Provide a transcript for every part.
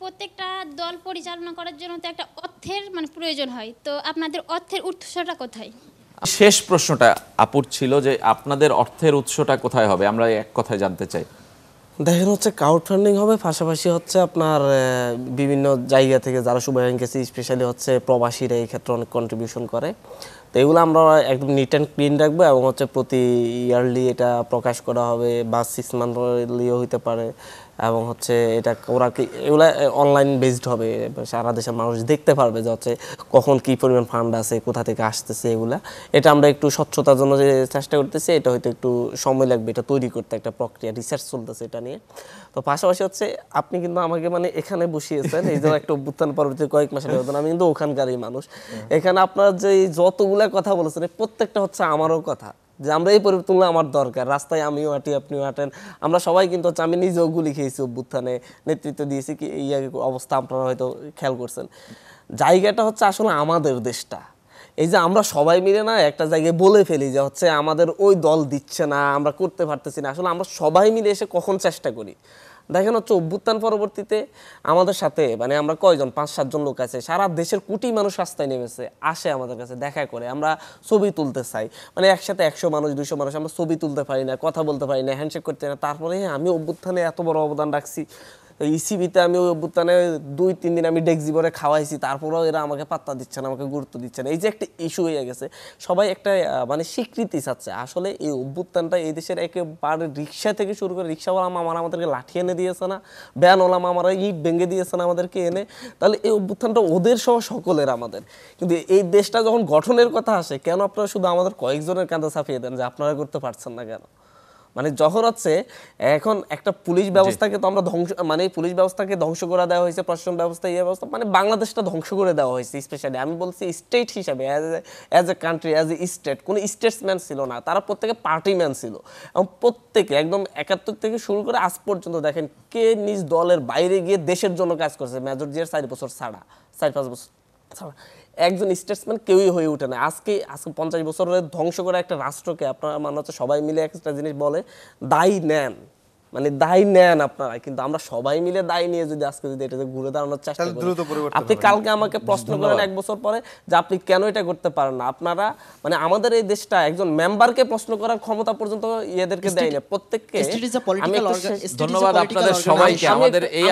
প্রত্যেকটা দল পরিচালনা করার জন্য তো একটা অর্থের প্রয়োজন হয়, তো আপনাদের অর্থের উৎসটা কোথায়? শেষ প্রশ্নটা আপুর ছিল যে আপনাদের অর্থের উৎসটা কোথায় হবে, আমরা এক কথায় জানতে চাই। দেখেন হচ্ছে ক্রাউড ফান্ডিং হবে, পাশাপাশি হচ্ছে আপনার বিভিন্ন জায়গা থেকে যারা শুভায়ন গেছে, স্পেশালি হচ্ছে প্রবাসীরা এই ক্ষেত্রে অনেক কন্ট্রিবিউশন করে। তো এগুলো আমরা একদম নিট অ্যান্ড ক্লিন রাখবো এবং হচ্ছে প্রতি ইয়ারলি এটা প্রকাশ করা হবে বা 6 মান্থলিও হইতে পারে। এবং হচ্ছে এটা ওরা কি এগুলা অনলাইন বেসড হবে, সারা দেশের মানুষ দেখতে পারবে যে হচ্ছে কখন কী পরিমাণ ফান্ড আছে, কোথা থেকে আসতেছে এগুলা। এটা আমরা একটু স্বচ্ছতার জন্য যে চেষ্টা করতেছি, এটা হয়তো একটু সময় লাগবে এটা তৈরি করতে, একটা প্রক্রিয়া রিসার্চ চলতেছে এটা নিয়ে। তো পাশাপাশি হচ্ছে আপনি কিন্তু আমাকে এখানে বসিয়েছেন, এই যে একটা অভ্যুত্থান পরবর্তী কয়েক মাসের ব্যবধান, আমি কিন্তু ওখানকারই মানুষ। এখানে আপনার যে যতগুলা কথা বলেছেন প্রত্যেকটা হচ্ছে আমারও কথা, যে আমরা এই পরিবর্তন আমার দরকার। রাস্তায় আমিও হাঁটি, আপনিও হাঁটেন, আমরা সবাই কিন্তু হচ্ছে, আমি নিজেও গুলি খেয়েছি অভ্যুত্থানে, নেতৃত্ব দিয়েছি, কি এই অবস্থা আপনারা হয়তো খেয়াল করছেন। জায়গাটা হচ্ছে আসলে আমাদের দেশটা, এই যে আমরা সবাই মিলে না একটা জায়গায় বলে ফেলি যে হচ্ছে আমাদের ওই দল দিচ্ছে না, আমরা করতে পারতেছি না, আসলে আমরা সবাই মিলে এসে কখন চেষ্টা করি। দেখেন হচ্ছে অভ্যুত্থান পরবর্তীতে আমাদের সাথে আমরা কয়জন, 5-7 জন লোক আছে, সারা দেশের কোটি মানুষ রাস্তায় নেমেছে, আসে আমাদের কাছে দেখা করে, আমরা ছবি তুলতে চাই, একসাথে 100 মানুষ 200 মানুষ, আমরা ছবি তুলতে পারি না, কথা বলতে পারি না, হ্যান্ডশেক করতে না। তারপরে আমি অভ্যুত্থানে এত বড় অবদান রাখছি, ইসিবিতে আমি ওই অভ্যুত্থানে 2-3 দিন আমি ডেক্সি ভরে খাওয়াইছি, তারপরেও এরা আমাকে পাত্তা দিচ্ছে না, আমাকে গুরুত্ব দিচ্ছে না। এই যে একটা ইস্যু হয়ে গেছে, সবাই একটা স্বীকৃতি চাচ্ছে। আসলে এই অভ্যুত্থানটা এই দেশের একেবারে রিক্সা থেকে শুরু করে, রিক্সাওয়ালা মামারা আমাদেরকে লাঠি এনে দিয়েছে না, ব্যানওয়ালা মামারা ইট ভেঙে দিয়েছে না আমাদেরকে এনে, তাহলে এই অভ্যুত্থানটা ওদের সহ সকলের আমাদের। কিন্তু এই দেশটা যখন গঠনের কথা আসে, কেন আপনারা শুধু আমাদের কয়েকজনের কাঁধে চাপিয়ে দেন যে আপনারা করতে পারছেন না কেন? যখন হচ্ছে এখন একটা পুলিশ ব্যবস্থাকে তো আমরা ধ্বংস, পুলিশ ব্যবস্থাকে ধ্বংস করে দেওয়া হয়েছে, প্রশাসন ব্যবস্থা, এই ব্যবস্থা, বাংলাদেশটা ধ্বংস করে দেওয়া হয়েছে। স্পেশালি আমি বলছি স্টেট হিসাবে, as a country, as a state, কোনো স্টেটসম্যান ছিল না, তারা প্রত্যেকে পার্টি ম্যান ছিল। এবং প্রত্যেকে একদম 71 থেকে শুরু করে আজ পর্যন্ত দেখেন কে নিজ দলের বাইরে গিয়ে দেশের জন্য কাজ করছে। মেজর জিয়ার 4 বছর ছাড়া, 4-5 বছর ছাড়া একজন স্টেটসম্যান কেউই হয়ে ওঠে না। আজকে 50 বছরের ধ্বংস করা একটা রাষ্ট্রকে আপনারা হচ্ছে সবাই মিলে একটা জিনিস বলে দায়ী নেন, দায়ী নেন আপনারা, কিন্তু আমরা সবাই মিলে দায়ী নিয়ে যদি আজকে যদি এটাতে ঘুরে দাঁড়ানোর চেষ্টা করি, আপনি কালকে আমাকে প্রশ্ন করেন 1 বছর পরে যে আপনি কেন এটা করতে পারেন না, আপনারা আমাদের এই দেশটা একজন মেম্বারকে প্রশ্ন করার ক্ষমতা পর্যন্ত এদেরকে দেয় না প্রত্যেককে। ধন্যবাদ আপনাদের সবাইকে। আমাদের এই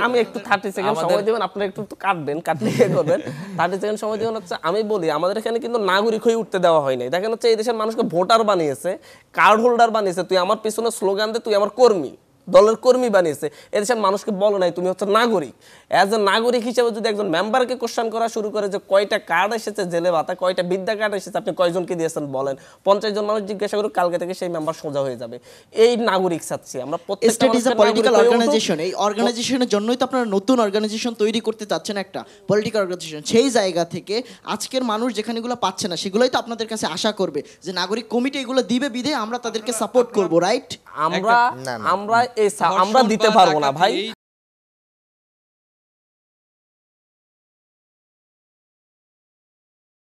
আমি একটু 30 সেকেন্ড সময় দিবেন, আপনারা একটু কাটবেন, কাটলে করবেন, 30 সেকেন্ড সময় দিবেন। হচ্ছে আমি বলি আমাদের এখানে কিন্তু নাগরিক হয়ে উঠতে দেওয়া হয় নাই। দেখেন হচ্ছে এই দেশের মানুষকে ভোটার বানিয়েছে, কার্ড হোল্ডার বানিয়েছে, তুই আমার পিছনে স্লোগান দে, তুই আমার কর্মী, দলের কর্মী বানিয়েছে। এদেশের মানুষকে বলো নাই তুমি হচ্ছে নাগরিক। অ্যাজ এ নাগরিক হিসেবে যদি একজন মেম্বারকে কোশ্চেন করা শুরু করে যে কয়টা কার্ড এসেছে জেলে ভাতা, কয়টা বিদ্যা কার্ড এসেছে, আপনি কয়জনকে দিয়েছেন বলেন, 50 জন মানুষ জিজ্ঞাসা করুক, কালকে থেকে সেই মেম্বার সোজা হয়ে যাবে। এই নাগরিক চাচ্ছি আমরা প্রত্যেকটা। State is a political organisation, এই অর্গানাইজেশনের জন্যই তো আপনারা নতুন অর্গানাইজেশন তৈরি করতে চাচ্ছেন, একটা পলিটিক্যাল অর্গানাইজেশন। সেই জায়গা থেকে আজকের মানুষ যেখানেগুলো পাচ্ছে না সেগুলোই তো আপনাদের কাছে আশা করবে যে নাগরিক কমিটি এগুলো দিবে, বিধে আমরা তাদেরকে সাপোর্ট করব, রাইট? আমরা দিতে পারবো না ভাই।